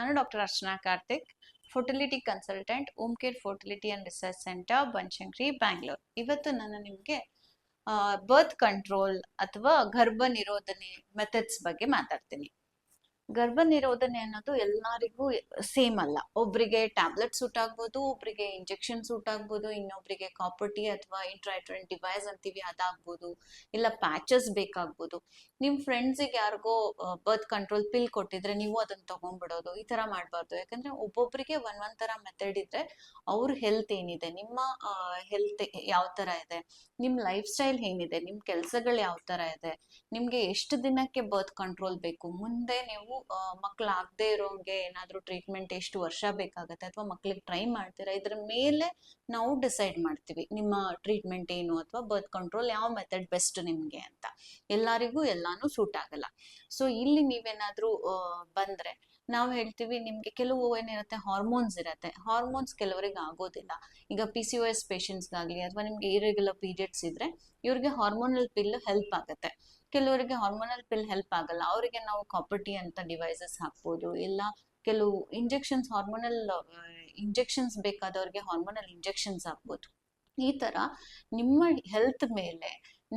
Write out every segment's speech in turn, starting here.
ನಾನು doctor Archana Karthik, fertility consultant, Om care fertility and research centre, Banashankari, Bangalore. ಇವತ್ತು ನಾನು ನಿಮಗೆ ಬರ್ತ್ ಕಂಟ್ರೋಲ್ ಅಥವಾ ಗರ್ಭ ನಿರೋಧನೆ ಮೆಥಡ್ಸ್ ಬಗ್ಗೆ ಮಾತಾಡ್ತೀನಿ. ಗರ್ಭ ನಿರೋಧನೆ ಅನ್ನೋದು ಎಲ್ಲರಿಗೂ ಸೇಮ್ ಅಲ್ಲ. ಒಬ್ರಿಗೆ ಟ್ಯಾಬ್ಲೆಟ್ ಸೂಟ್ ಆಗ್ಬೋದು, ಒಬ್ರಿಗೆ ಇಂಜೆಕ್ಷನ್ ಸೂಟ್ ಆಗ್ಬೋದು, ಇನ್ನೊಬ್ರಿಗೆ ಕಾಪರ್ಟಿ ಅಥವಾ ಇಂಟ್ರಾಟ್ರನ್ ಡಿವೈಸ್ ಅಂತೀವಿ ಅದಾಗ್ಬೋದು, ಇಲ್ಲ ಪ್ಯಾಚಸ್ ಬೇಕಾಗ್ಬೋದು. ನಿಮ್ ಫ್ರೆಂಡ್ಸಿಗೆ ಯಾರಿಗೋ ಬರ್ತ್ ಕಂಟ್ರೋಲ್ ಪಿಲ್ ಕೊಟ್ಟಿದ್ರೆ ನೀವು ಅದನ್ನ ತಗೊಂಡ್ಬಿಡೋದು, ಈ ತರ ಮಾಡ್ಬಾರ್ದು. ಯಾಕಂದ್ರೆ ಒಬ್ಬೊಬ್ರಿಗೆ ಒಂದೊಂದ್ ತರ ಮೆಥಡ್ ಇದ್ರೆ ಅವ್ರ ಹೆಲ್ತ್ ಏನಿದೆ, ನಿಮ್ಮ ಹೆಲ್ತ್ ಯಾವ ತರ ಇದೆ, ನಿಮ್ ಲೈಫ್ ಸ್ಟೈಲ್ ಏನಿದೆ, ನಿಮ್ ಕೆಲ್ಸಗಳು ಯಾವ ತರ ಇದೆ, ನಿಮ್ಗೆ ಎಷ್ಟು ದಿನಕ್ಕೆ ಬರ್ತ್ ಕಂಟ್ರೋಲ್ ಬೇಕು, ಮುಂದೆ ನೀವು ಮಕ್ಳಾಗದೆ ಇರೋಂಗೆ ಏನಾದ್ರೂ ಟ್ರೀಟ್ಮೆಂಟ್ ಎಷ್ಟು ವರ್ಷ ಬೇಕಾಗತ್ತೆ, ಅಥವಾ ಮಕ್ಳಿಗೆ ಟ್ರೈ ಮಾಡ್ತೀರಾ, ಇದ್ರ ಮೇಲೆ ನಾವು ಡಿಸೈಡ್ ಮಾಡ್ತೀವಿ ನಿಮ್ಮ ಟ್ರೀಟ್ಮೆಂಟ್ ಏನು ಅಥವಾ ಬರ್ತ್ ಕಂಟ್ರೋಲ್ ಯಾವ ಮೆಥಡ್ ಬೆಸ್ಟ್ ನಿಮ್ಗೆ ಅಂತ. ಎಲ್ಲರಿಗೂ ಎಲ್ಲಾನು ಸೂಟ್ ಆಗಲ್ಲ. ಸೊ ಇಲ್ಲಿ ನೀವೇನಾದ್ರೂ ಬಂದ್ರೆ ನಾವು ಹೇಳ್ತೀವಿ, ನಿಮ್ಗೆ ಕೆಲವು ಏನಿರುತ್ತೆ ಹಾರ್ಮೋನ್ಸ್ ಇರತ್ತೆ, ಹಾರ್ಮೋನ್ಸ್ ಕೆಲವರಿಗೆ ಆಗೋದಿಲ್ಲ. ಈಗ PCOS ಪೇಷಂಟ್ಸ್ಗಾಗ್ಲಿ ಅಥವಾ ನಿಮ್ಗೆ ಇರೆಗ್ಯುಲರ್ ಪೀರಿಯಡ್ಸ್ ಇದ್ರೆ ಇವ್ರಿಗೆ ಹಾರ್ಮೋನಲ್ ಪಿಲ್ ಹೆಲ್ಪ್ ಆಗುತ್ತೆ. ಕೆಲವರಿಗೆ ಹಾರ್ಮೋನಲ್ ಪಿಲ್ ಹೆಲ್ಪ್ ಆಗಲ್ಲ, ಅವರಿಗೆ ನಾವು ಕಾಪರ್ಟಿ ಅಂತ ಡಿವೈಸಸ್ ಹಾಕ್ಬೋದು. ಇಲ್ಲ ಕೆಲವು ಇಂಜೆಕ್ಷನ್ಸ್, ಹಾರ್ಮೋನಲ್ ಇಂಜೆಕ್ಷನ್ಸ್ ಬೇಕಾದವ್ರಿಗೆ ಹಾರ್ಮೋನಲ್ ಇಂಜೆಕ್ಷನ್ಸ್ ಹಾಕ್ಬೋದು. ಈ ತರ ನಿಮ್ಮ ಹೆಲ್ತ್ ಮೇಲೆ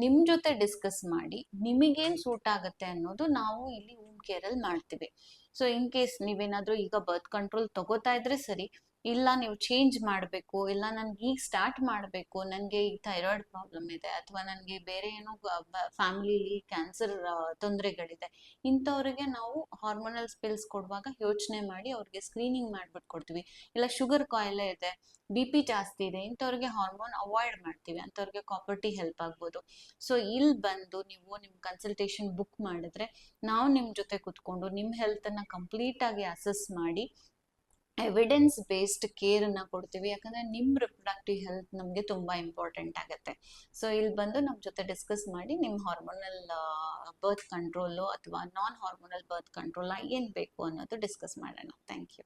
ನಿಮ್ ಜೊತೆ ಡಿಸ್ಕಸ್ ಮಾಡಿ ನಿಮಗೇನ್ ಸೂಟ್ ಆಗತ್ತೆ ಅನ್ನೋದು ನಾವು ಇಲ್ಲಿ ಹೋಮ್ ಕೇರ್ ಅಲ್ಲಿ ಮಾಡ್ತೀವಿ. ಸೊ ಇನ್ ಕೇಸ್ ನೀವೇನಾದ್ರೂ ಈಗ ಬರ್ತ್ ಕಂಟ್ರೋಲ್ ತಗೋತಾ ಇದ್ರೆ ಸರಿ, ಇಲ್ಲ ನೀವು ಚೇಂಜ್ ಮಾಡಬೇಕು, ಇಲ್ಲ ನನ್ಗೆ ಈಗ ಸ್ಟಾರ್ಟ್ ಮಾಡಬೇಕು, ನನಗೆ ಈಗ ಥೈರಾಯ್ಡ್ ಪ್ರಾಬ್ಲಮ್ ಇದೆ, ಅಥವಾ ನನಗೆ ಬೇರೆ ಏನೋ ಫ್ಯಾಮಿಲಿಲಿ ಕ್ಯಾನ್ಸರ್ ತೊಂದರೆಗಳಿದೆ, ಇಂಥವ್ರಿಗೆ ನಾವು ಹಾರ್ಮೋನಲ್ ಪಿಲ್ಸ್ ಕೊಡುವಾಗ ಯೋಚನೆ ಮಾಡಿ ಅವ್ರಿಗೆ ಸ್ಕ್ರೀನಿಂಗ್ ಮಾಡ್ಬಿಟ್ಟು ಕೊಡ್ತೀವಿ. ಇಲ್ಲ ಶುಗರ್ ಕಾಯಿಲೆ ಇದೆ, BP ಜಾಸ್ತಿ ಇದೆ, ಇಂಥವ್ರಿಗೆ ಹಾರ್ಮೋನ್ ಅವಾಯ್ಡ್ ಮಾಡ್ತೀವಿ, ಅಂಥವ್ರಿಗೆ ಕಾಪರ್ಟಿ ಹೆಲ್ಪ್ ಆಗ್ಬೋದು. ಸೊ ಇಲ್ಲಿ ಬಂದು ನೀವು ನಿಮ್ ಕನ್ಸಲ್ಟೇಷನ್ ಬುಕ್ ಮಾಡಿದ್ರೆ ನಾವು ನಿಮ್ ಜೊತೆ ಕುತ್ಕೊಂಡು ನಿಮ್ ಹೆಲ್ತ್ ಅನ್ನ ಕಂಪ್ಲೀಟ್ ಆಗಿ ಅಸೆಸ್ ಮಾಡಿ ಎವಿಡೆನ್ಸ್ ಬೇಸ್ಡ್ ಕೇರ್ ಅನ್ನ ಕೊಡ್ತೀವಿ. ಯಾಕಂದ್ರೆ ನಿಮ್ ರಿಪ್ರೊಡಕ್ಟಿವ್ ಹೆಲ್ತ್ ನಮ್ಗೆ ತುಂಬಾ ಇಂಪಾರ್ಟೆಂಟ್ ಆಗುತ್ತೆ. ಸೊ ಇಲ್ಲಿ ಬಂದು ನಮ್ ಜೊತೆ ಡಿಸ್ಕಸ್ ಮಾಡಿ ನಿಮ್ ಹಾರ್ಮೋನಲ್ ಬರ್ತ್ ಕಂಟ್ರೋಲ್ ಅಥವಾ ನಾನ್ ಹಾರ್ಮೋನಲ್ ಬರ್ತ್ ಕಂಟ್ರೋಲ್ ಏನ್ ಬೇಕು ಅನ್ನೋದು ಡಿಸ್ಕಸ್ ಮಾಡೋಣ. Thank you.